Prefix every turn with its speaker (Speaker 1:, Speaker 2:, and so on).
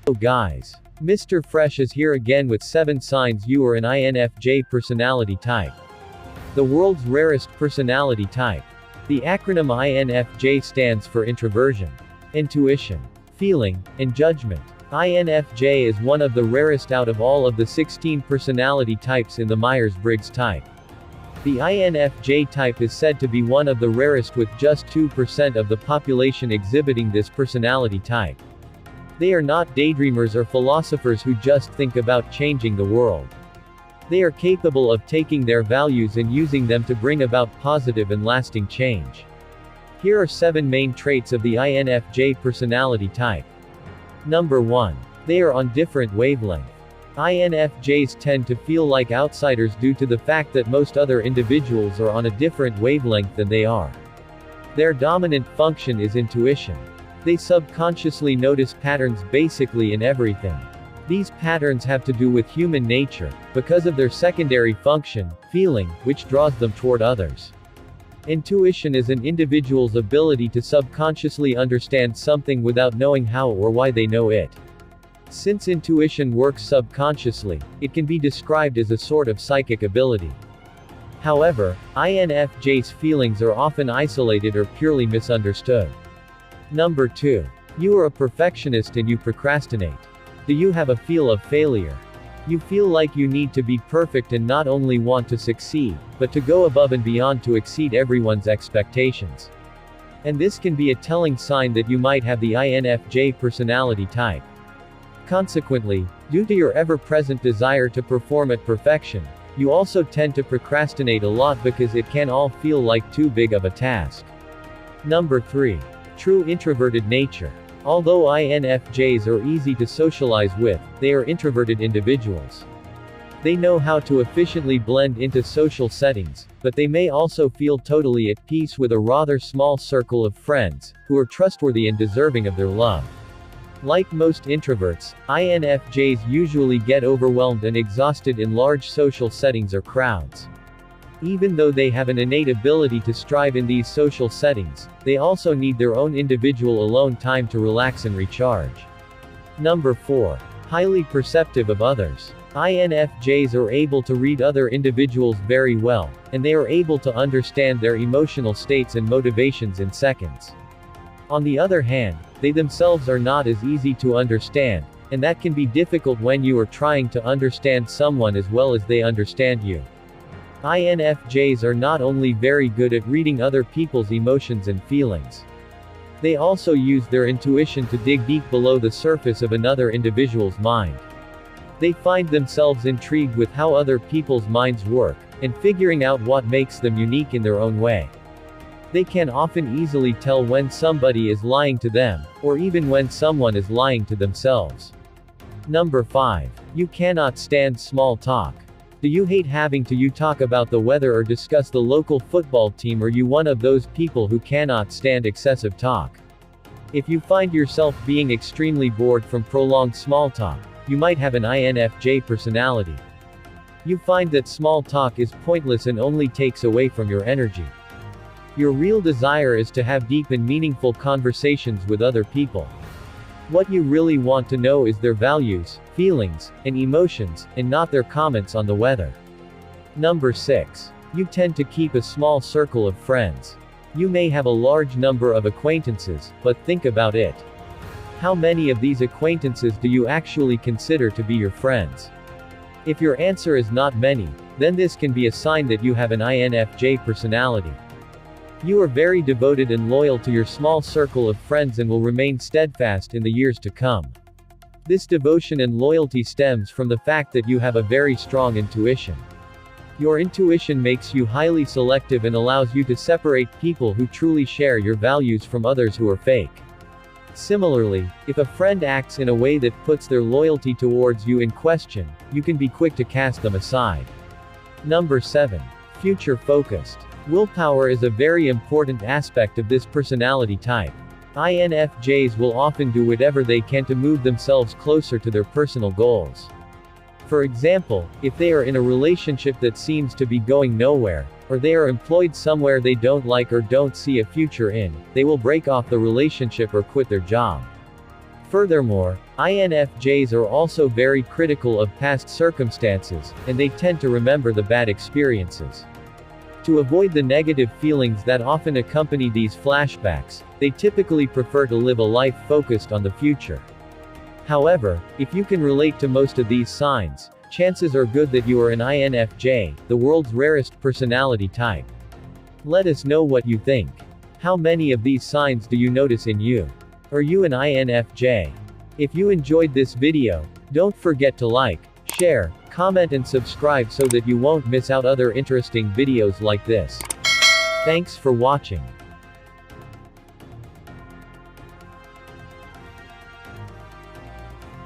Speaker 1: Hello guys. Mr. Fresh is here again with 7 signs you are an INFJ personality type. The world's rarest personality type. The acronym INFJ stands for introversion, intuition, feeling, and judgment. INFJ is one of the rarest out of all of the 16 personality types in the Myers-Briggs type. The INFJ type is said to be one of the rarest, with just 2% of the population exhibiting this personality type. They are not daydreamers or philosophers who just think about changing the world. They are capable of taking their values and using them to bring about positive and lasting change. Here are 7 main traits of the INFJ personality type. Number 1. They are on different wavelength. INFJs tend to feel like outsiders due to the fact that most other individuals are on a different wavelength than they are. Their dominant function is intuition. They subconsciously notice patterns basically in everything. These patterns have to do with human nature, because of their secondary function, feeling, which draws them toward others. Intuition is an individual's ability to subconsciously understand something without knowing how or why they know it. Since intuition works subconsciously, it can be described as a sort of psychic ability. However, INFJ's feelings are often isolated or purely misunderstood. Number 2. You are a perfectionist and you procrastinate. Do you have a feel of failure? You feel like you need to be perfect and not only want to succeed, but to go above and beyond to exceed everyone's expectations. And this can be a telling sign that you might have the INFJ personality type. Consequently, due to your ever-present desire to perform at perfection, you also tend to procrastinate a lot because it can all feel like too big of a task. Number 3. True introverted nature. Although INFJs are easy to socialize with, they are introverted individuals. They know how to efficiently blend into social settings, but they may also feel totally at peace with a rather small circle of friends, who are trustworthy and deserving of their love. Like most introverts, INFJs usually get overwhelmed and exhausted in large social settings or crowds. Even though they have an innate ability to strive in these social settings, they also need their own individual alone time to relax and recharge. Number 4. Highly perceptive of others. INFJs are able to read other individuals very well, and they are able to understand their emotional states and motivations in seconds. On the other hand, they themselves are not as easy to understand, and that can be difficult when you are trying to understand someone as well as they understand you. INFJs are not only very good at reading other people's emotions and feelings. They also use their intuition to dig deep below the surface of another individual's mind. They find themselves intrigued with how other people's minds work, and figuring out what makes them unique in their own way. They can often easily tell when somebody is lying to them, or even when someone is lying to themselves. Number 5. You cannot stand small talk. Do you hate having to talk about the weather or discuss the local football team, or are you one of those people who cannot stand excessive talk? If you find yourself being extremely bored from prolonged small talk, you might have an INFJ personality. You find that small talk is pointless and only takes away from your energy. Your real desire is to have deep and meaningful conversations with other people. What you really want to know is their values, feelings, and emotions, and not their comments on the weather. Number 6. You tend to keep a small circle of friends. You may have a large number of acquaintances, but think about it. How many of these acquaintances do you actually consider to be your friends? If your answer is not many, then this can be a sign that you have an INFJ personality. You are very devoted and loyal to your small circle of friends and will remain steadfast in the years to come. This devotion and loyalty stems from the fact that you have a very strong intuition. Your intuition makes you highly selective and allows you to separate people who truly share your values from others who are fake. Similarly, if a friend acts in a way that puts their loyalty towards you in question, you can be quick to cast them aside. Number 7. Future focused. Willpower is a very important aspect of this personality type. INFJs will often do whatever they can to move themselves closer to their personal goals. For example, if they are in a relationship that seems to be going nowhere, or they are employed somewhere they don't like or don't see a future in, they will break off the relationship or quit their job. Furthermore, INFJs are also very critical of past circumstances, and they tend to remember the bad experiences. To avoid the negative feelings that often accompany these flashbacks, they typically prefer to live a life focused on the future. However, if you can relate to most of these signs, chances are good that you are an INFJ, the world's rarest personality type. Let us know what you think. How many of these signs do you notice in you? Are you an INFJ? If you enjoyed this video, don't forget to like, share, comment and subscribe so that you won't miss out other interesting videos like this. Thanks for watching.